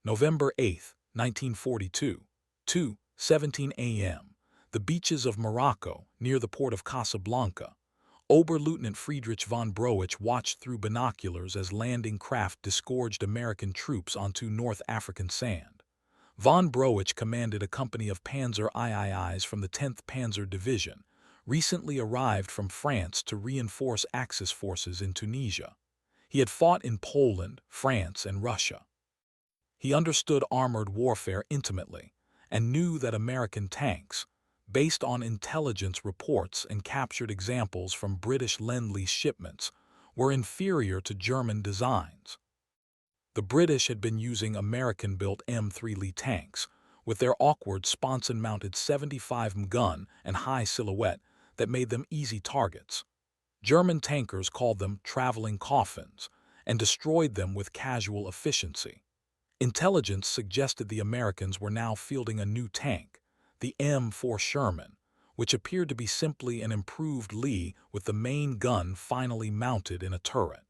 November 8, 1942, 2:17 a.m. The beaches of Morocco, near the port of Casablanca. Oberleutnant Friedrich von Broich watched through binoculars as landing craft disgorged American troops onto North African sand. Von Broich commanded a company of Panzer IIIs from the 10th Panzer Division, recently arrived from France to reinforce Axis forces in Tunisia. He had fought in Poland, France, and Russia. He understood armored warfare intimately and knew that American tanks, based on intelligence reports and captured examples from British Lend-Lease shipments, were inferior to German designs. The British had been using American-built M3 Lee tanks, with their awkward sponson-mounted 75mm gun and high silhouette that made them easy targets. German tankers called them traveling coffins and destroyed them with casual efficiency. Intelligence suggested the Americans were now fielding a new tank, the M4 Sherman, which appeared to be simply an improved Lee with the main gun finally mounted in a turret.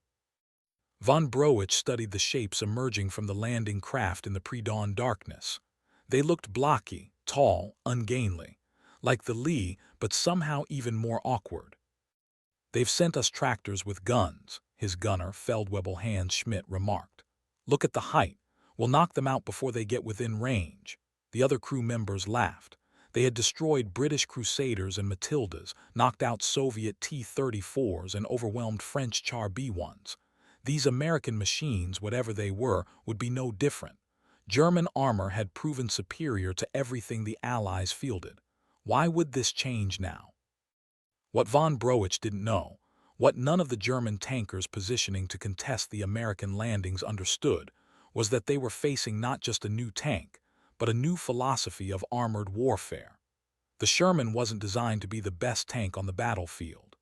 Von Broich studied the shapes emerging from the landing craft in the pre-dawn darkness. They looked blocky, tall, ungainly, like the Lee, but somehow even more awkward. "They've sent us tractors with guns," his gunner, Feldwebel Hans Schmidt, remarked. "Look at the height. We'll knock them out before they get within range." The other crew members laughed. They had destroyed British Crusaders and Matildas, knocked out Soviet T-34s, and overwhelmed French Char B-1s. These American machines, whatever they were, would be no different. German armor had proven superior to everything the Allies fielded. Why would this change now? What von Broich didn't know, what none of the German tankers positioning to contest the American landings understood, was that they were facing not just a new tank, but a new philosophy of armored warfare. The Sherman wasn't designed to be the best tank on the battlefield.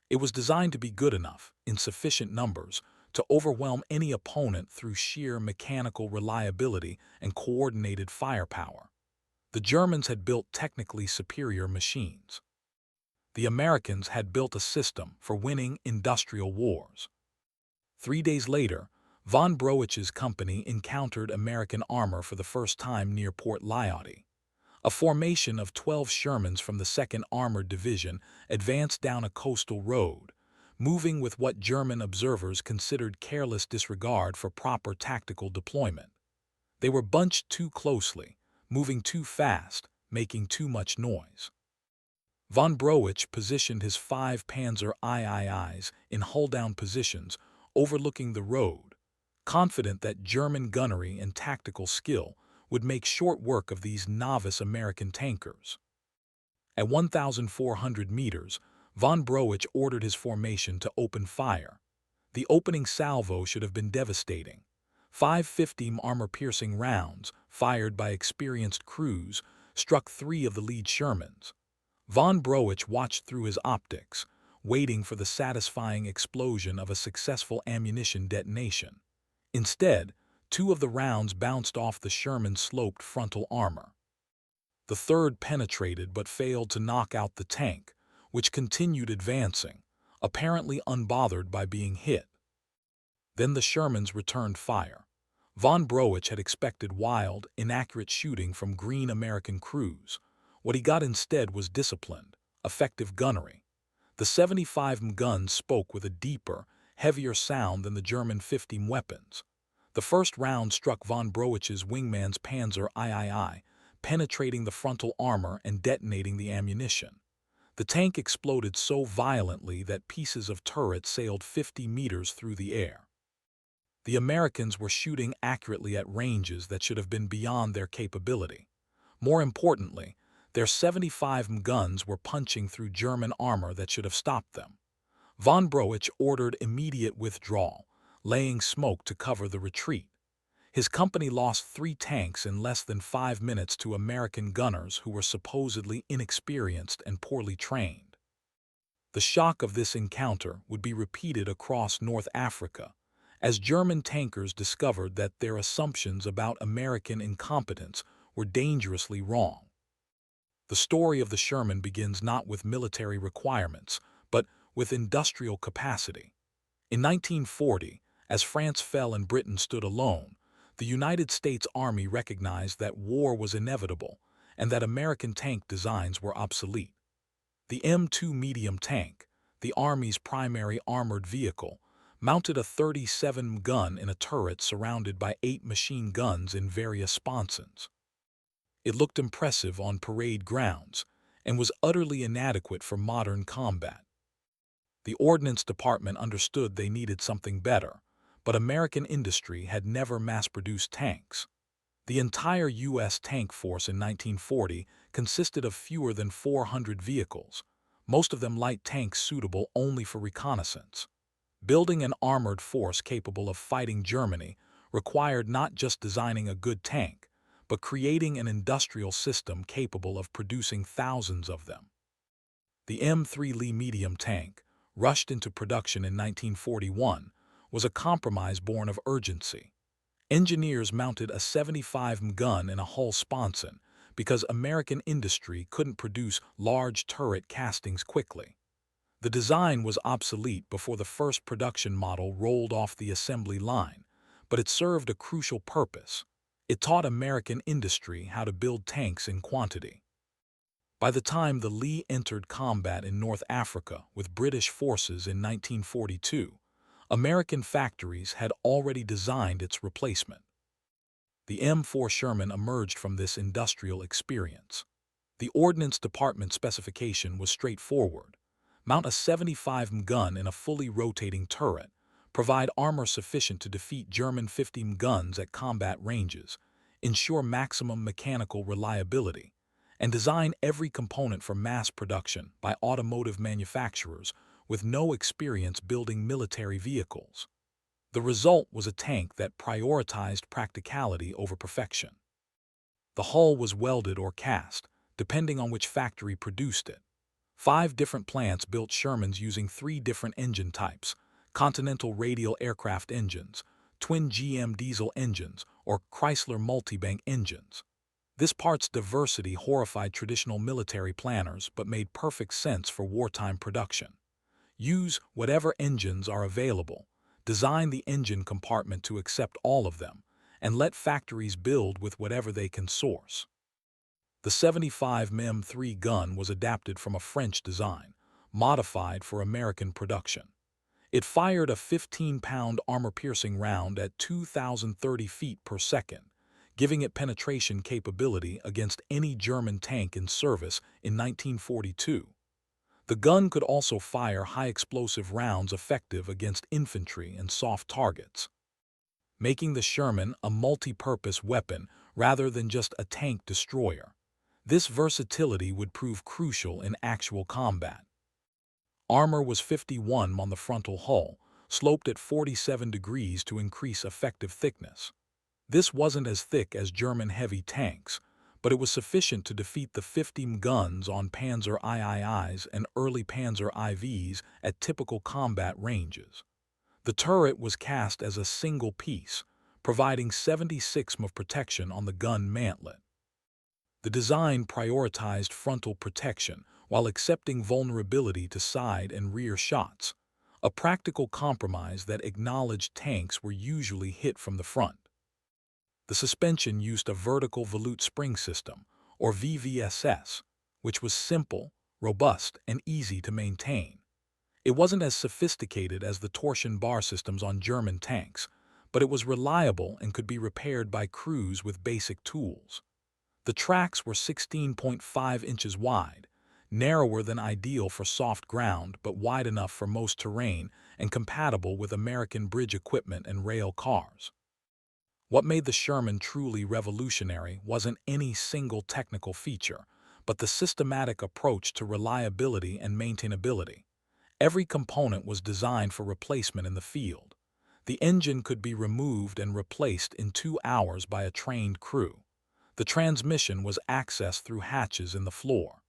It was designed to be good enough, in sufficient numbers, to overwhelm any opponent through sheer mechanical reliability and coordinated firepower. The Germans had built technically superior machines. The Americans had built a system for winning industrial wars. 3 days later, von Broich's company encountered American armor for the first time near Port Lyautey. A formation of 12 Shermans from the 2nd Armored Division advanced down a coastal road, moving with what German observers considered careless disregard for proper tactical deployment. They were bunched too closely, moving too fast, making too much noise. Von Broich positioned his 5 Panzer IIIs in hull-down positions overlooking the road, confident that German gunnery and tactical skill would make short work of these novice American tankers. At 1,400 meters, von Broich ordered his formation to open fire. The opening salvo should have been devastating. 550 armor-piercing rounds, fired by experienced crews, struck 3 of the lead Shermans. Von Broich watched through his optics, waiting for the satisfying explosion of a successful ammunition detonation. Instead, 2 of the rounds bounced off the Sherman's sloped frontal armor. The third penetrated but failed to knock out the tank, which continued advancing, apparently unbothered by being hit. Then the Shermans returned fire. Von Broich had expected wild, inaccurate shooting from green American crews. What he got instead was disciplined, effective gunnery. The 75mm guns spoke with a deeper, heavier sound than the German 50mm weapons. The first round struck von Broich's wingman's Panzer III, penetrating the frontal armor and detonating the ammunition. The tank exploded so violently that pieces of turret sailed 50 meters through the air. The Americans were shooting accurately at ranges that should have been beyond their capability. More importantly, their 75mm guns were punching through German armor that should have stopped them. Von Broich ordered immediate withdrawal, laying smoke to cover the retreat. His company lost 3 tanks in less than 5 minutes to American gunners who were supposedly inexperienced and poorly trained. The shock of this encounter would be repeated across North Africa, as German tankers discovered that their assumptions about American incompetence were dangerously wrong. The story of the Sherman begins not with military requirements, but with industrial capacity. In 1940, as France fell and Britain stood alone, The United States Army recognized that war was inevitable and that American tank designs were obsolete. The M2 medium tank, the Army's primary armored vehicle, mounted a 37 gun in a turret surrounded by 8 machine guns in various sponsons. It looked impressive on parade grounds and was utterly inadequate for modern combat. The Ordnance Department understood they needed something better, but American industry had never mass-produced tanks. The entire U.S. tank force in 1940 consisted of fewer than 400 vehicles, most of them light tanks suitable only for reconnaissance. Building an armored force capable of fighting Germany required not just designing a good tank, but creating an industrial system capable of producing thousands of them. The M3 Lee medium tank, rushed into production in 1941, was a compromise born of urgency. Engineers mounted a 75 gun in a hull sponson because American industry couldn't produce large turret castings quickly. The design was obsolete before the first production model rolled off the assembly line, but it served a crucial purpose. It taught American industry how to build tanks in quantity. By the time the Lee entered combat in North Africa with British forces in 1942, American factories had already designed its replacement. The M4 Sherman emerged from this industrial experience. The Ordnance Department specification was straightforward. Mount a 75 gun in a fully rotating turret, provide armor sufficient to defeat German 50 guns at combat ranges, ensure maximum mechanical reliability, and design every component for mass production by automotive manufacturers with no experience building military vehicles. The result was a tank that prioritized practicality over perfection. The hull was welded or cast, depending on which factory produced it. 5 different plants built Shermans using 3 different engine types: Continental radial aircraft engines, twin GM diesel engines, or Chrysler multibank engines. This part's diversity horrified traditional military planners but made perfect sense for wartime production. Use whatever engines are available, design the engine compartment to accept all of them, and let factories build with whatever they can source. The 75 M3 gun was adapted from a French design, modified for American production. It fired a 15-pound armor-piercing round at 2,030 feet per second, giving it penetration capability against any German tank in service in 1942. The gun could also fire high-explosive rounds effective against infantry and soft targets, making the Sherman a multi-purpose weapon rather than just a tank destroyer. This versatility would prove crucial in actual combat. Armor was 51 on the frontal hull, sloped at 47 degrees to increase effective thickness. This wasn't as thick as German heavy tanks, but it was sufficient to defeat the 50 guns on Panzer IIIs and early Panzer IVs at typical combat ranges. The turret was cast as a single piece, providing 76 of protection on the gun mantlet. The design prioritized frontal protection while accepting vulnerability to side and rear shots, a practical compromise that acknowledged tanks were usually hit from the front. The suspension used a vertical volute spring system, or VVSS, which was simple, robust, and easy to maintain. It wasn't as sophisticated as the torsion bar systems on German tanks, but it was reliable and could be repaired by crews with basic tools. The tracks were 16.5 inches wide, narrower than ideal for soft ground but wide enough for most terrain and compatible with American bridge equipment and rail cars. What made the Sherman truly revolutionary wasn't any single technical feature, but the systematic approach to reliability and maintainability. Every component was designed for replacement in the field. The engine could be removed and replaced in 2 hours by a trained crew. The transmission was accessed through hatches in the floor.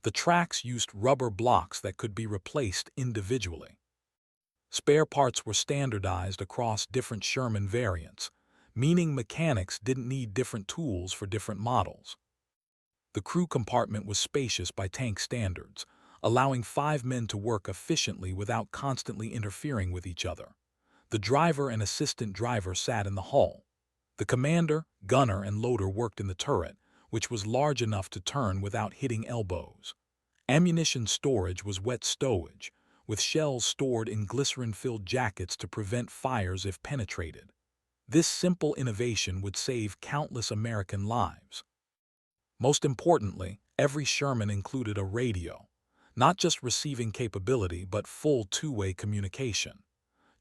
The tracks used rubber blocks that could be replaced individually. Spare parts were standardized across different Sherman variants, meaning mechanics didn't need different tools for different models. The crew compartment was spacious by tank standards, allowing 5 men to work efficiently without constantly interfering with each other. The driver and assistant driver sat in the hull. The commander, gunner, and loader worked in the turret, which was large enough to turn without hitting elbows. Ammunition storage was wet stowage, with shells stored in glycerin-filled jackets to prevent fires if penetrated. This simple innovation would save countless American lives. Most importantly, every Sherman included a radio, not just receiving capability but full two-way communication.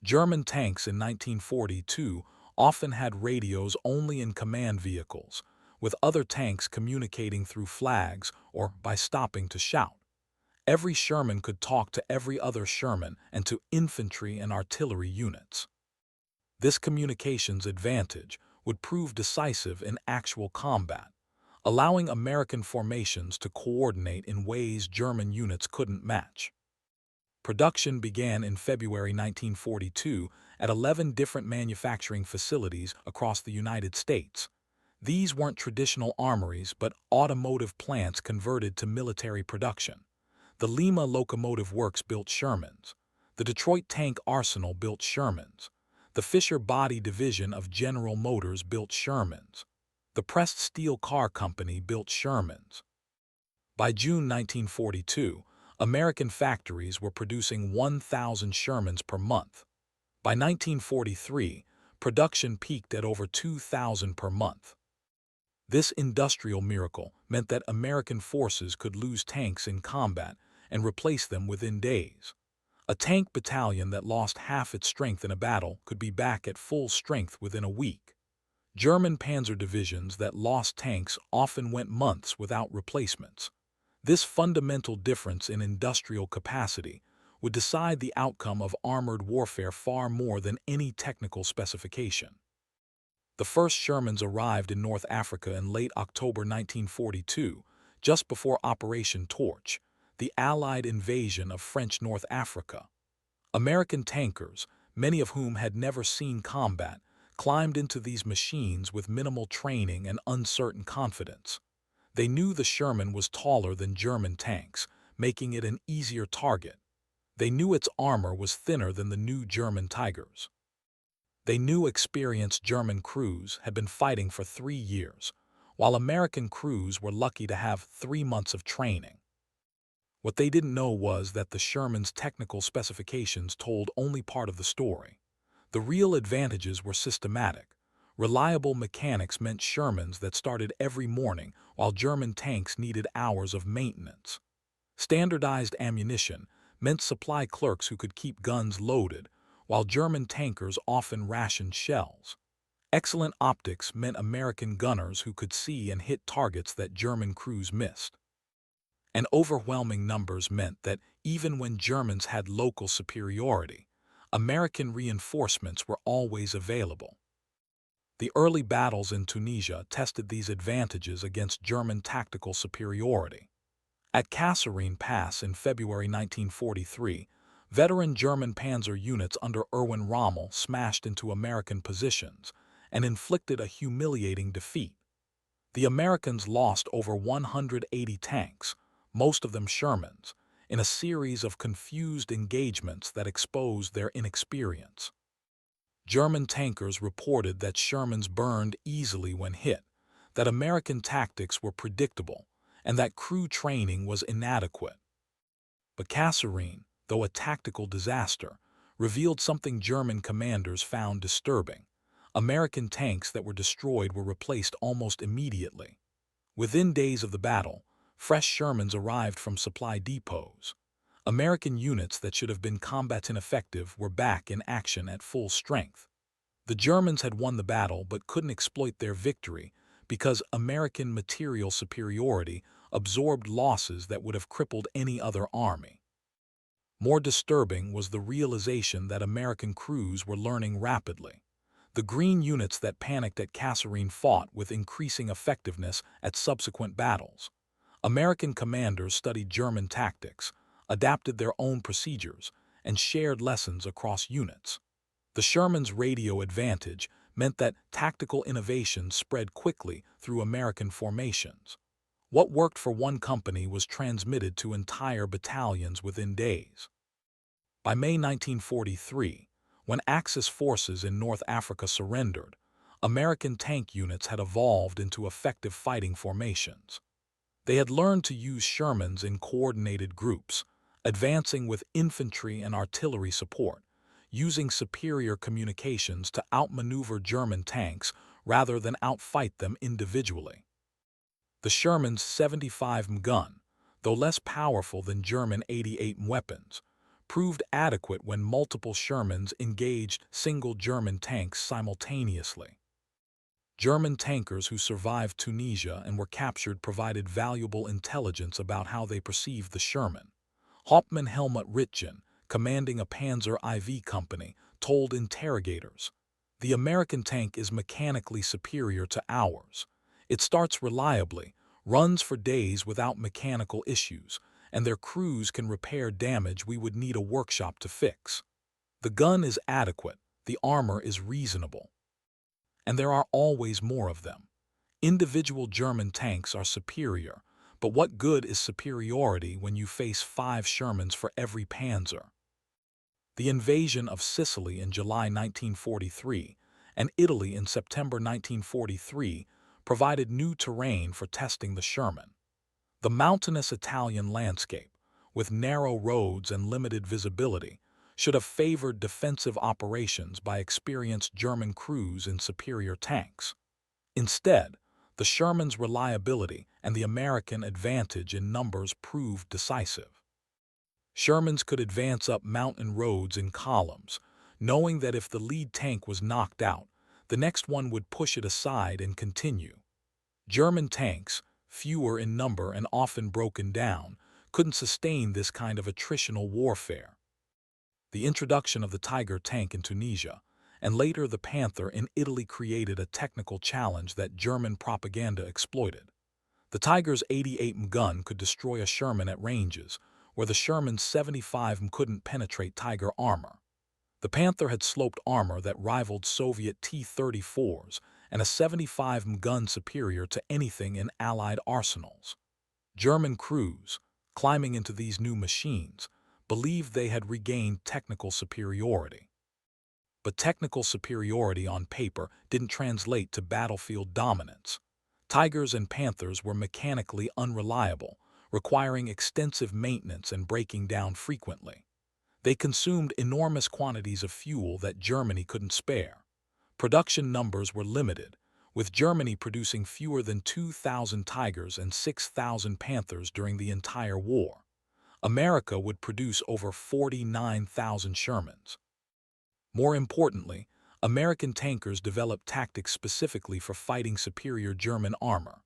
German tanks in 1942 often had radios only in command vehicles, with other tanks communicating through flags or by stopping to shout. Every Sherman could talk to every other Sherman and to infantry and artillery units. This communications advantage would prove decisive in actual combat, allowing American formations to coordinate in ways German units couldn't match. Production began in February 1942 at 11 different manufacturing facilities across the United States. These weren't traditional armories but automotive plants converted to military production. The Lima Locomotive Works built Shermans. The Detroit Tank Arsenal built Shermans. The Fisher Body Division of General Motors built Shermans. The Pressed Steel Car Company built Shermans. By June 1942, American factories were producing 1,000 Shermans per month. By 1943, production peaked at over 2,000 per month. This industrial miracle meant that American forces could lose tanks in combat and replace them within days. A tank battalion that lost half its strength in a battle could be back at full strength within a week. German panzer divisions that lost tanks often went months without replacements. This fundamental difference in industrial capacity would decide the outcome of armored warfare far more than any technical specification. The first Shermans arrived in North Africa in late October 1942, just before Operation Torch, the Allied invasion of French North Africa. American tankers, many of whom had never seen combat, climbed into these machines with minimal training and uncertain confidence. They knew the Sherman was taller than German tanks, making it an easier target. They knew its armor was thinner than the new German Tigers. They knew experienced German crews had been fighting for 3 years, while American crews were lucky to have 3 months of training. What they didn't know was that the Sherman's technical specifications told only part of the story. The real advantages were systematic. Reliable mechanics meant Shermans that started every morning, while German tanks needed hours of maintenance. Standardized ammunition meant supply clerks who could keep guns loaded, while German tankers often rationed shells. Excellent optics meant American gunners who could see and hit targets that German crews missed. And overwhelming numbers meant that even when Germans had local superiority, American reinforcements were always available. The early battles in Tunisia tested these advantages against German tactical superiority. At Kasserine Pass in February 1943, veteran German panzer units under Erwin Rommel smashed into American positions and inflicted a humiliating defeat. The Americans lost over 180 tanks, most of them Shermans, in a series of confused engagements that exposed their inexperience. German tankers reported that Shermans burned easily when hit, that American tactics were predictable, and that crew training was inadequate. But Kasserine, though a tactical disaster, revealed something German commanders found disturbing. American tanks that were destroyed were replaced almost immediately. Within days of the battle, fresh Shermans arrived from supply depots. American units that should have been combat ineffective were back in action at full strength. The Germans had won the battle but couldn't exploit their victory because American material superiority absorbed losses that would have crippled any other army. More disturbing was the realization that American crews were learning rapidly. The green units that panicked at Kasserine fought with increasing effectiveness at subsequent battles. American commanders studied German tactics, adapted their own procedures, and shared lessons across units. The Sherman's radio advantage meant that tactical innovations spread quickly through American formations. What worked for one company was transmitted to entire battalions within days. By May 1943, when Axis forces in North Africa surrendered, American tank units had evolved into effective fighting formations. They had learned to use Shermans in coordinated groups, advancing with infantry and artillery support, using superior communications to outmaneuver German tanks rather than outfight them individually. The Sherman's 75 gun, though less powerful than German 88 weapons, proved adequate when multiple Shermans engaged single German tanks simultaneously. German tankers who survived Tunisia and were captured provided valuable intelligence about how they perceived the Sherman. Hauptmann Helmut Rittgen, commanding a Panzer IV company, told interrogators, "The American tank is mechanically superior to ours. It starts reliably, runs for days without mechanical issues, and their crews can repair damage we would need a workshop to fix. The gun is adequate, the armor is reasonable. And there are always more of them. Individual German tanks are superior, but what good is superiority when you face 5 Shermans for every Panzer?" The invasion of Sicily in July 1943 and Italy in September 1943 provided new terrain for testing the Sherman. The mountainous Italian landscape, with narrow roads and limited visibility, should have favored defensive operations by experienced German crews in superior tanks. Instead, the Sherman's reliability and the American advantage in numbers proved decisive. Shermans could advance up mountain roads in columns, knowing that if the lead tank was knocked out, the next one would push it aside and continue. German tanks, fewer in number and often broken down, couldn't sustain this kind of attritional warfare. The introduction of the Tiger tank in Tunisia, and later the Panther in Italy, created a technical challenge that German propaganda exploited. The Tiger's 88 gun could destroy a Sherman at ranges where the Sherman's 75 couldn't penetrate Tiger armor. The Panther had sloped armor that rivaled Soviet T-34s and a 75 gun superior to anything in Allied arsenals. German crews, climbing into these new machines, believed they had regained technical superiority. But technical superiority on paper didn't translate to battlefield dominance. Tigers and Panthers were mechanically unreliable, requiring extensive maintenance and breaking down frequently. They consumed enormous quantities of fuel that Germany couldn't spare. Production numbers were limited, with Germany producing fewer than 2,000 Tigers and 6,000 Panthers during the entire war. America would produce over 49,000 Shermans. More importantly, American tankers developed tactics specifically for fighting superior German armor.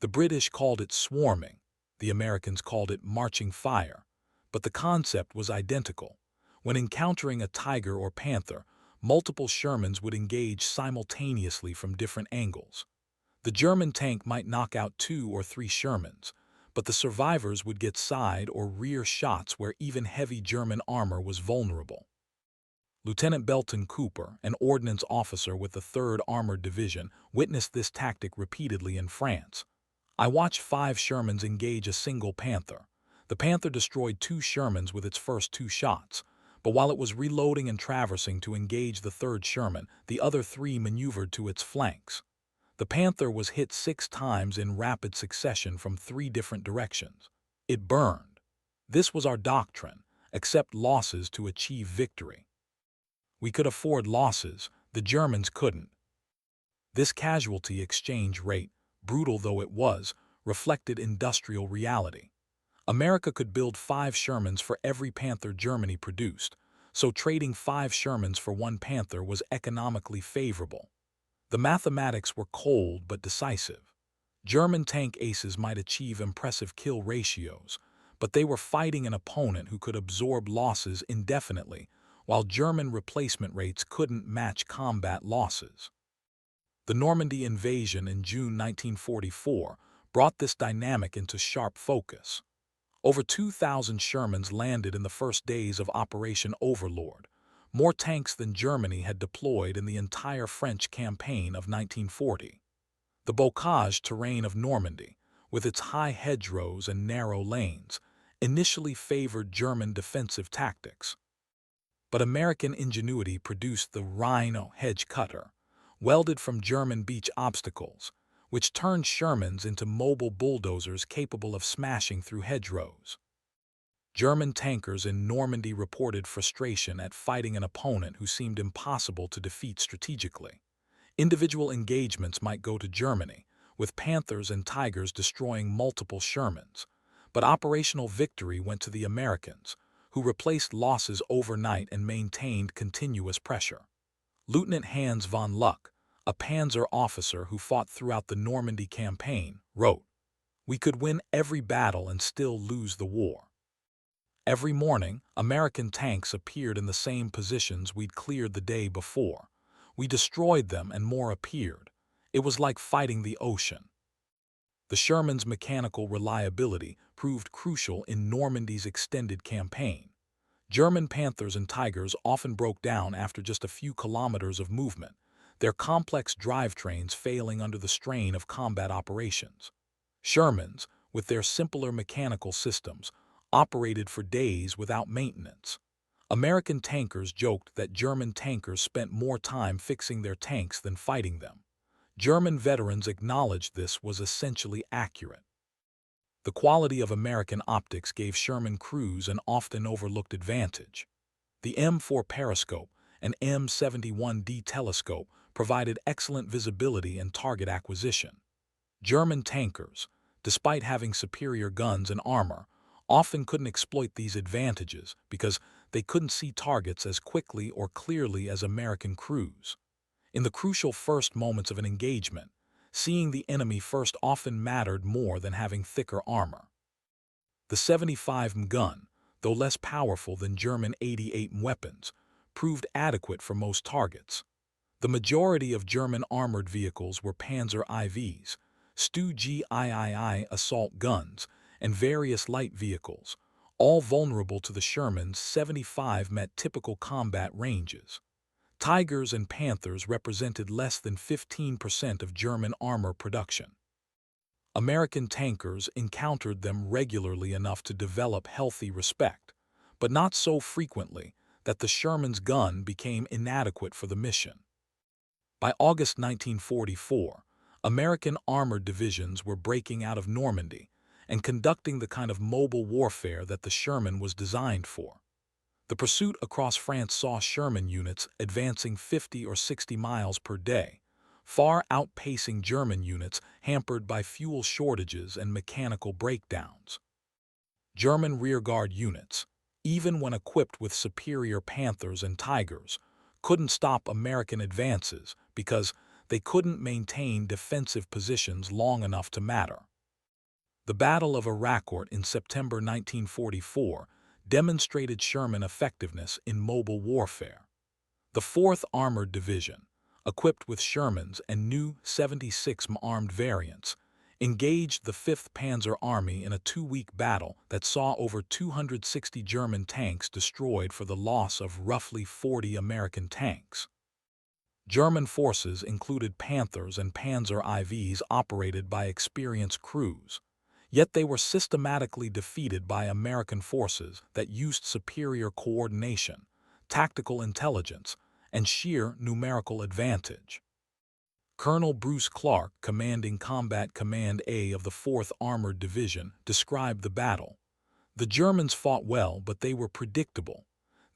The British called it swarming, the Americans called it marching fire, but the concept was identical. When encountering a Tiger or Panther, multiple Shermans would engage simultaneously from different angles. The German tank might knock out 2 or 3 Shermans, but the survivors would get side or rear shots where even heavy German armor was vulnerable. Lieutenant Belton Cooper, an ordnance officer with the 3rd Armored Division, witnessed this tactic repeatedly in France. "I watched 5 Shermans engage a single Panther. The Panther destroyed 2 Shermans with its first 2 shots, but while it was reloading and traversing to engage the 3rd Sherman, the other 3 maneuvered to its flanks. The Panther was hit 6 times in rapid succession from 3 different directions. It burned. This was our doctrine: accept losses to achieve victory. We could afford losses, the Germans couldn't." This casualty exchange rate, brutal though it was, reflected industrial reality. America could build 5 Shermans for every Panther Germany produced, so trading 5 Shermans for 1 Panther was economically favorable. The mathematics were cold but decisive. German tank aces might achieve impressive kill ratios, but they were fighting an opponent who could absorb losses indefinitely, while German replacement rates couldn't match combat losses. The Normandy invasion in June 1944 brought this dynamic into sharp focus. Over 2,000 Shermans landed in the first days of Operation Overlord, more tanks than Germany had deployed in the entire French campaign of 1940. The bocage terrain of Normandy, with its high hedgerows and narrow lanes, initially favored German defensive tactics. But American ingenuity produced the Rhino hedge cutter, welded from German beach obstacles, which turned Shermans into mobile bulldozers capable of smashing through hedgerows. German tankers in Normandy reported frustration at fighting an opponent who seemed impossible to defeat strategically. Individual engagements might go to Germany, with Panthers and Tigers destroying multiple Shermans, but operational victory went to the Americans, who replaced losses overnight and maintained continuous pressure. Lieutenant Hans von Luck, a Panzer officer who fought throughout the Normandy campaign, wrote, "We could win every battle and still lose the war." Every morning, American tanks appeared in the same positions we'd cleared the day before. We destroyed them and more appeared. It was like fighting the ocean. The Sherman's mechanical reliability proved crucial in Normandy's extended campaign. German Panthers and Tigers often broke down after just a few kilometers of movement, their complex drivetrains failing under the strain of combat operations. Shermans, with their simpler mechanical systems, operated for days without maintenance. American tankers joked that German tankers spent more time fixing their tanks than fighting them. German veterans acknowledged this was essentially accurate. The quality of American optics gave Sherman crews an often overlooked advantage. The M4 periscope and M71D telescope provided excellent visibility and target acquisition. German tankers, despite having superior guns and armor, often couldn't exploit these advantages because they couldn't see targets as quickly or clearly as American crews. In the crucial first moments of an engagement, seeing the enemy first often mattered more than having thicker armor. The 75 gun, though less powerful than German 88 weapons, proved adequate for most targets. The majority of German armored vehicles were Panzer IVs, Stu GIII assault guns, and various light vehicles, all vulnerable to the Shermans. 75 met typical combat ranges. Tigers and Panthers represented less than 15% of German armor production. American tankers encountered them regularly enough to develop healthy respect, but not so frequently that the Sherman's gun became inadequate for the mission. By August 1944, American armored divisions were breaking out of Normandy and conducting the kind of mobile warfare that the Sherman was designed for. The pursuit across France saw Sherman units advancing 50 or 60 miles per day, far outpacing German units hampered by fuel shortages and mechanical breakdowns. German rearguard units, even when equipped with superior Panthers and Tigers, couldn't stop American advances because they couldn't maintain defensive positions long enough to matter. The Battle of Aracourt in September 1944 demonstrated Sherman effectiveness in mobile warfare. The 4th Armored Division, equipped with Shermans and new 76mm armed variants, engaged the 5th Panzer Army in a 2-week battle that saw over 260 German tanks destroyed for the loss of roughly 40 American tanks. German forces included Panthers and Panzer IVs operated by experienced crews, yet they were systematically defeated by American forces that used superior coordination, tactical intelligence, and sheer numerical advantage. Colonel Bruce Clark, commanding Combat Command A of the 4th Armored Division, described the battle. "The Germans fought well, but they were predictable.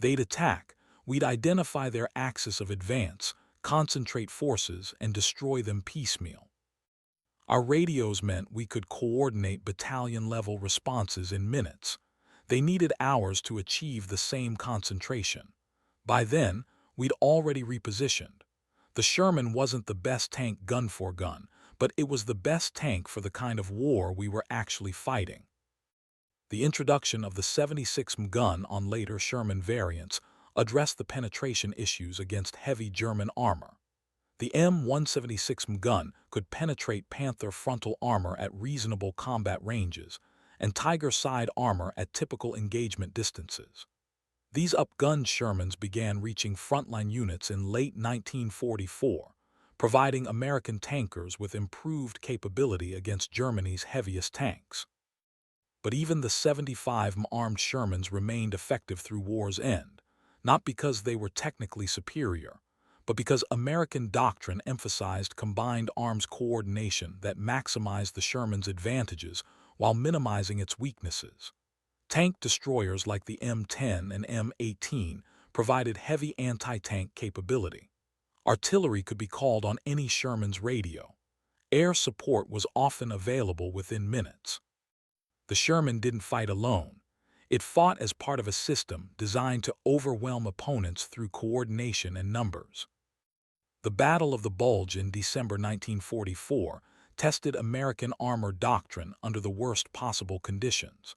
They'd attack, we'd identify their axis of advance, concentrate forces, and destroy them piecemeal. Our radios meant we could coordinate battalion-level responses in minutes. They needed hours to achieve the same concentration. By then, we'd already repositioned. The Sherman wasn't the best tank gun for gun, but it was the best tank for the kind of war we were actually fighting." The introduction of the 76mm gun on later Sherman variants addressed the penetration issues against heavy German armor. The M176mm gun could penetrate Panther frontal armor at reasonable combat ranges and Tiger side armor at typical engagement distances. These upgunned Shermans began reaching frontline units in late 1944, providing American tankers with improved capability against Germany's heaviest tanks. But even the 75mm armed Shermans remained effective through war's end, not because they were technically superior, but because American doctrine emphasized combined arms coordination that maximized the Sherman's advantages while minimizing its weaknesses. Tank destroyers like the M10 and M18 provided heavy anti-tank capability. Artillery could be called on any Sherman's radio. Air support was often available within minutes. The Sherman didn't fight alone. It fought as part of a system designed to overwhelm opponents through coordination and numbers. The Battle of the Bulge in December 1944 tested American armor doctrine under the worst possible conditions.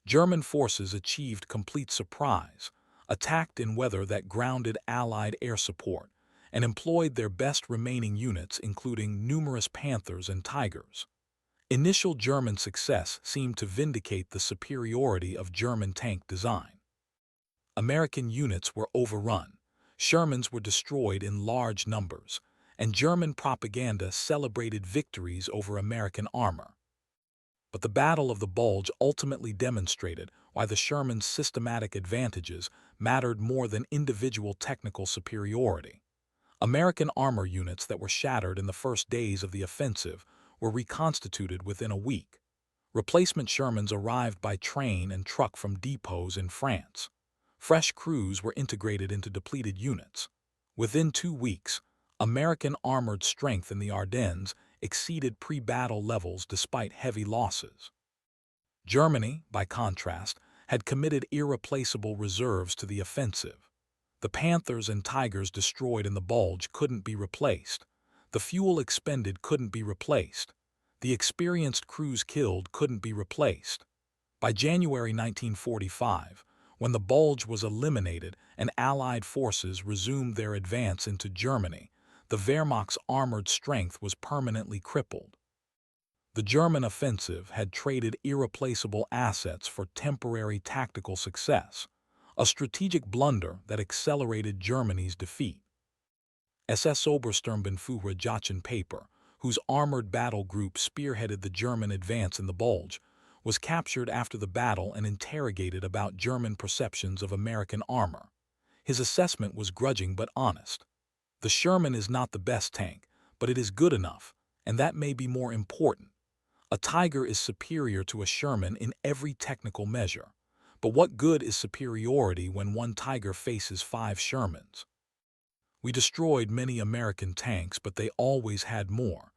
German forces achieved complete surprise, attacked in weather that grounded Allied air support, and employed their best remaining units, including numerous Panthers and Tigers. Initial German success seemed to vindicate the superiority of German tank design. American units were overrun, Shermans were destroyed in large numbers, and German propaganda celebrated victories over American armor. But the Battle of the Bulge ultimately demonstrated why the Sherman's systematic advantages mattered more than individual technical superiority. American armor units that were shattered in the first days of the offensive were reconstituted within a week. Replacement Shermans arrived by train and truck from depots in France. Fresh crews were integrated into depleted units. Within 2 weeks, American armored strength in the Ardennes exceeded pre-battle levels despite heavy losses. Germany, by contrast, had committed irreplaceable reserves to the offensive. The Panthers and Tigers destroyed in the Bulge couldn't be replaced. The fuel expended couldn't be replaced. The experienced crews killed couldn't be replaced. By January 1945, when the Bulge was eliminated and Allied forces resumed their advance into Germany, the Wehrmacht's armored strength was permanently crippled. The German offensive had traded irreplaceable assets for temporary tactical success, a strategic blunder that accelerated Germany's defeat. SS Obersturmbannführer Jochen Paper, whose armored battle group spearheaded the German advance in the Bulge, was captured after the battle and interrogated about German perceptions of American armor. His assessment was grudging but honest. The Sherman is not the best tank, but it is good enough, and that may be more important. A Tiger is superior to a Sherman in every technical measure. But what good is superiority when one Tiger faces 5 Shermans? We destroyed many American tanks, but they always had more.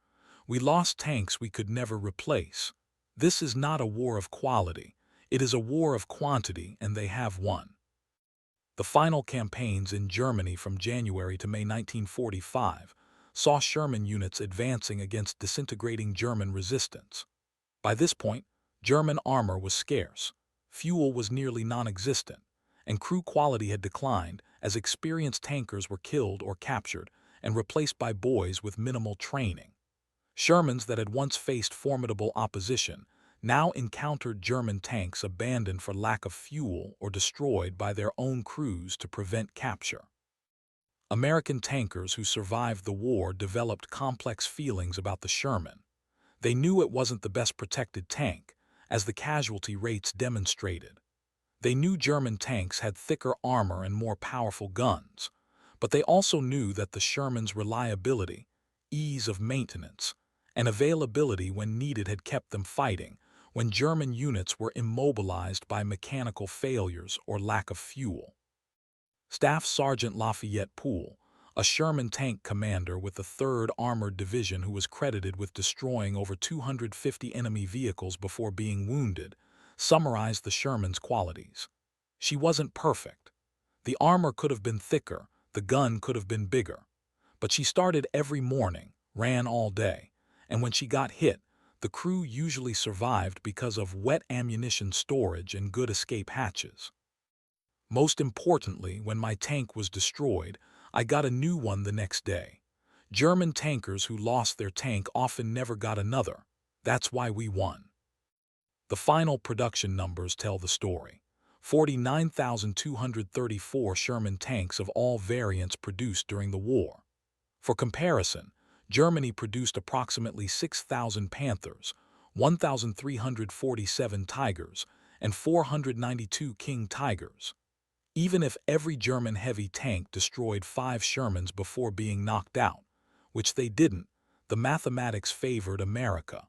We lost tanks we could never replace. This is not a war of quality. It is a war of quantity, and they have won. The final campaigns in Germany from January to May 1945 saw Sherman units advancing against disintegrating German resistance. By this point, German armor was scarce, fuel was nearly non-existent, and crew quality had declined as experienced tankers were killed or captured and replaced by boys with minimal training. Shermans that had once faced formidable opposition now encountered German tanks abandoned for lack of fuel or destroyed by their own crews to prevent capture. American tankers who survived the war developed complex feelings about the Sherman. They knew it wasn't the best protected tank, as the casualty rates demonstrated. They knew German tanks had thicker armor and more powerful guns, but they also knew that the Sherman's reliability, ease of maintenance, and availability when needed had kept them fighting when German units were immobilized by mechanical failures or lack of fuel. Staff Sergeant Lafayette Poole, a Sherman tank commander with the 3rd Armored Division who was credited with destroying over 250 enemy vehicles before being wounded, summarized the Sherman's qualities. She wasn't perfect. The armor could have been thicker, the gun could have been bigger. But she started every morning, ran all day, and when she got hit, the crew usually survived because of wet ammunition storage and good escape hatches. Most importantly, when my tank was destroyed, I got a new one the next day. German tankers who lost their tank often never got another. That's why we won. The final production numbers tell the story. 49,234 Sherman tanks of all variants produced during the war. For comparison, Germany produced approximately 6,000 Panthers, 1,347 Tigers, and 492 King Tigers. Even if every German heavy tank destroyed 5 Shermans before being knocked out, which they didn't, the mathematics favored America.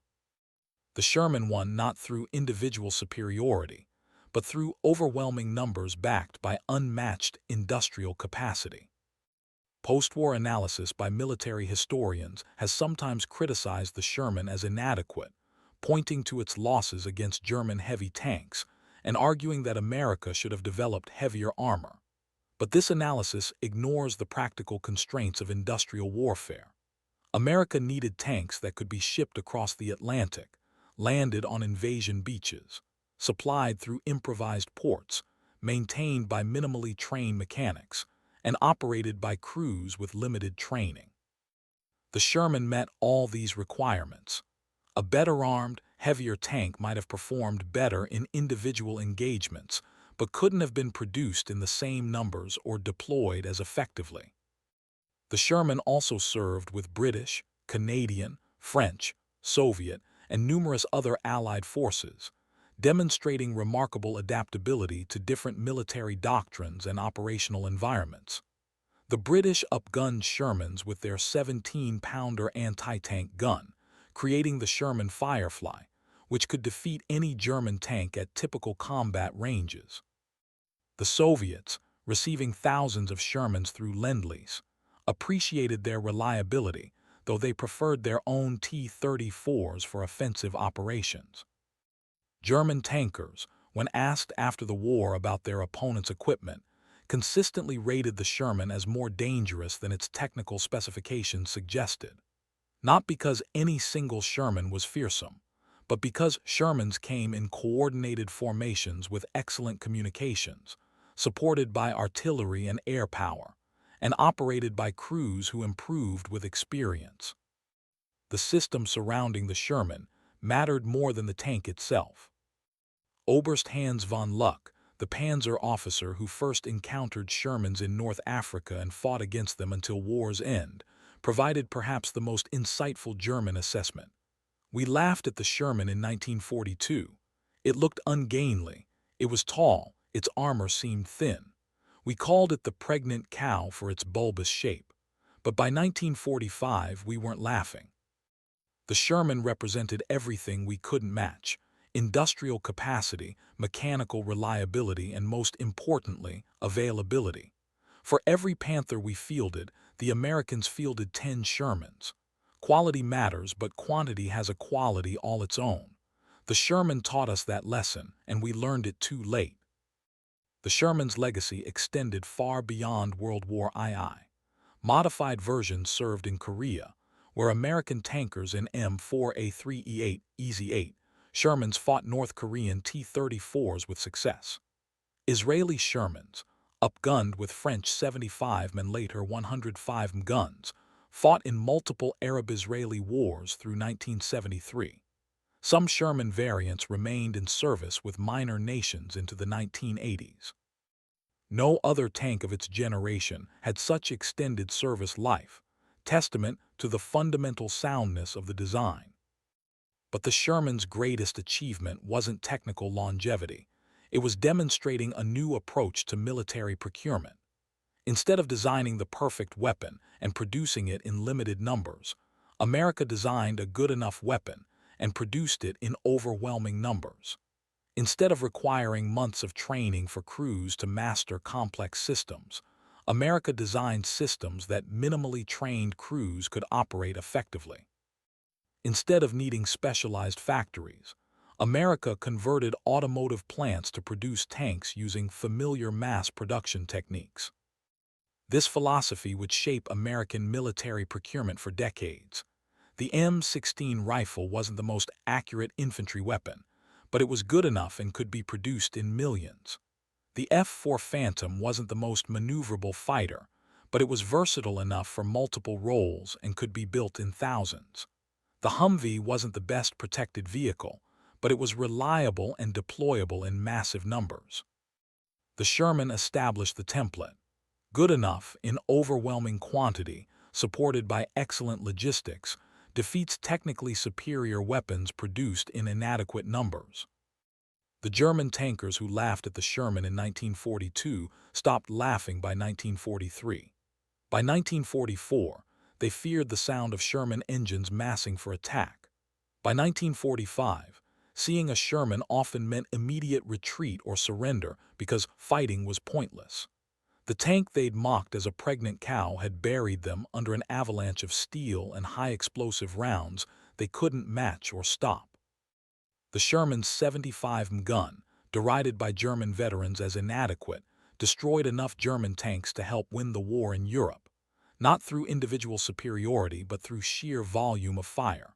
The Sherman won not through individual superiority, but through overwhelming numbers backed by unmatched industrial capacity. Post-war analysis by military historians has sometimes criticized the Sherman as inadequate, pointing to its losses against German heavy tanks and arguing that America should have developed heavier armor. But this analysis ignores the practical constraints of industrial warfare. America needed tanks that could be shipped across the Atlantic, landed on invasion beaches, supplied through improvised ports, maintained by minimally trained mechanics, and operated by crews with limited training. The Sherman met all these requirements. A better armed, heavier tank might have performed better in individual engagements, but couldn't have been produced in the same numbers or deployed as effectively. The Sherman also served with British, Canadian, French, Soviet, and numerous other Allied forces, demonstrating remarkable adaptability to different military doctrines and operational environments. The British upgunned Shermans with their 17-pounder anti-tank gun, creating the Sherman Firefly, which could defeat any German tank at typical combat ranges. The Soviets, receiving thousands of Shermans through Lend-Lease, appreciated their reliability, though they preferred their own T-34s for offensive operations. German tankers, when asked after the war about their opponent's equipment, consistently rated the Sherman as more dangerous than its technical specifications suggested. Not because any single Sherman was fearsome, but because Shermans came in coordinated formations with excellent communications, supported by artillery and air power, and operated by crews who improved with experience. The system surrounding the Sherman mattered more than the tank itself. Oberst Hans von Luck, the panzer officer who first encountered Shermans in North Africa and fought against them until war's end, provided perhaps the most insightful German assessment. "We laughed at the Sherman in 1942. It looked ungainly. It was tall. Its armor seemed thin. We called it the pregnant cow for its bulbous shape. But by 1945, we weren't laughing. The Sherman represented everything we couldn't match: industrial capacity, mechanical reliability, and most importantly, availability. For every Panther we fielded, the Americans fielded 10 Shermans. Quality matters, but quantity has a quality all its own. The Sherman taught us that lesson, and we learned it too late." The Sherman's legacy extended far beyond World War II. Modified versions served in Korea, where American tankers in M4A3E8 Easy 8 Shermans fought North Korean T-34s with success. Israeli Shermans, upgunned with French 75 and later 105 guns, fought in multiple Arab-Israeli wars through 1973. Some Sherman variants remained in service with minor nations into the 1980s. No other tank of its generation had such extended service life, testament to the fundamental soundness of the design. But the Sherman's greatest achievement wasn't technical longevity. It was demonstrating a new approach to military procurement. Instead of designing the perfect weapon and producing it in limited numbers, America designed a good enough weapon and produced it in overwhelming numbers. Instead of requiring months of training for crews to master complex systems, America designed systems that minimally trained crews could operate effectively. Instead of needing specialized factories, America converted automotive plants to produce tanks using familiar mass production techniques. This philosophy would shape American military procurement for decades. The M16 rifle wasn't the most accurate infantry weapon, but it was good enough and could be produced in millions. The F4 Phantom wasn't the most maneuverable fighter, but it was versatile enough for multiple roles and could be built in thousands. The Humvee wasn't the best protected vehicle, but it was reliable and deployable in massive numbers. The Sherman established the template: good enough in overwhelming quantity, supported by excellent logistics, defeats technically superior weapons produced in inadequate numbers. The German tankers who laughed at the Sherman in 1942 stopped laughing by 1943. By 1944, they feared the sound of Sherman engines massing for attack. By 1945, seeing a Sherman often meant immediate retreat or surrender because fighting was pointless. The tank they'd mocked as a pregnant cow had buried them under an avalanche of steel and high-explosive rounds they couldn't match or stop. The Sherman's 75 gun, derided by German veterans as inadequate, destroyed enough German tanks to help win the war in Europe, not through individual superiority but through sheer volume of fire.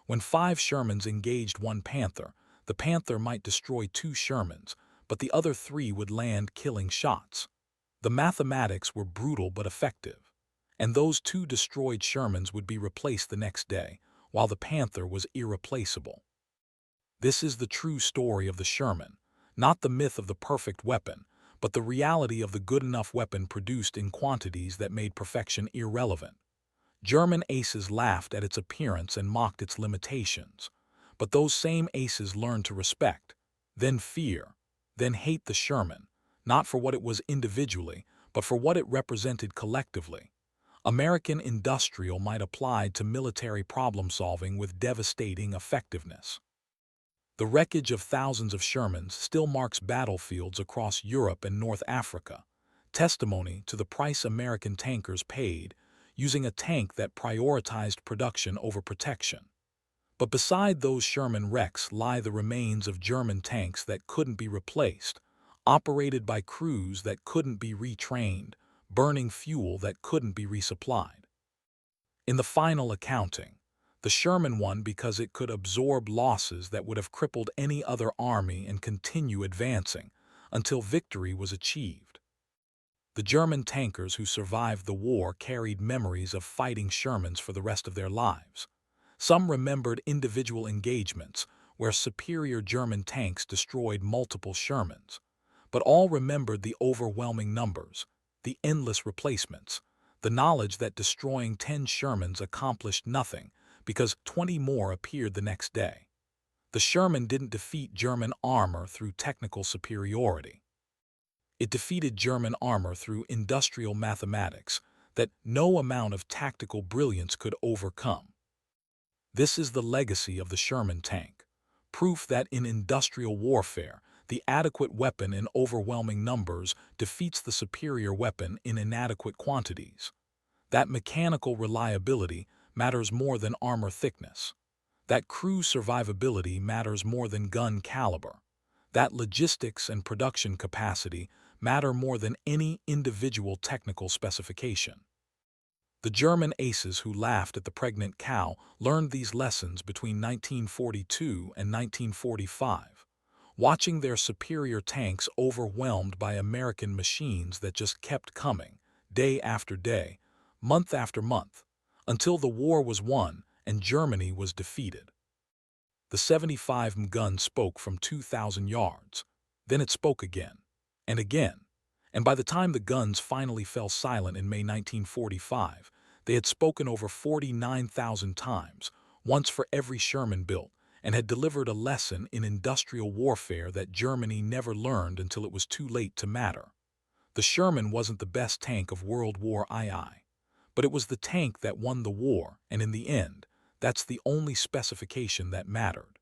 When 5 Shermans engaged one Panther, the Panther might destroy 2 Shermans, but the other 3 would land killing shots. The mathematics were brutal but effective, and those 2 destroyed Shermans would be replaced the next day, while the Panther was irreplaceable. This is the true story of the Sherman, not the myth of the perfect weapon, but the reality of the good enough weapon produced in quantities that made perfection irrelevant. German aces laughed at its appearance and mocked its limitations, but those same aces learned to respect, then fear, then hate the Sherman, not for what it was individually, but for what it represented collectively. American industrial might apply to military problem-solving with devastating effectiveness. The wreckage of thousands of Shermans still marks battlefields across Europe and North Africa, testimony to the price American tankers paid using a tank that prioritized production over protection. But beside those Sherman wrecks lie the remains of German tanks that couldn't be replaced, operated by crews that couldn't be retrained, burning fuel that couldn't be resupplied. In the final accounting, the Sherman won because it could absorb losses that would have crippled any other army and continue advancing until victory was achieved. The German tankers who survived the war carried memories of fighting Shermans for the rest of their lives. Some remembered individual engagements where superior German tanks destroyed multiple Shermans, but all remembered the overwhelming numbers, the endless replacements, the knowledge that destroying 10 Shermans accomplished nothing because 20 more appeared the next day. The Sherman didn't defeat German armor through technical superiority. It defeated German armor through industrial mathematics that no amount of tactical brilliance could overcome. This is the legacy of the Sherman tank, proof that in industrial warfare, the adequate weapon in overwhelming numbers defeats the superior weapon in inadequate quantities. That mechanical reliability matters more than armor thickness. That crew survivability matters more than gun caliber. That logistics and production capacity matter more than any individual technical specification. The German aces who laughed at the pregnant cow learned these lessons between 1942 and 1945, watching their superior tanks overwhelmed by American machines that just kept coming, day after day, month after month, until the war was won and Germany was defeated. The 75 gun spoke from 2,000 yards. Then it spoke again, and by the time the guns finally fell silent in May 1945, they had spoken over 49,000 times, once for every Sherman built, and had delivered a lesson in industrial warfare that Germany never learned until it was too late to matter. The Sherman wasn't the best tank of World War II. But it was the tank that won the war, and in the end, that's the only specification that mattered.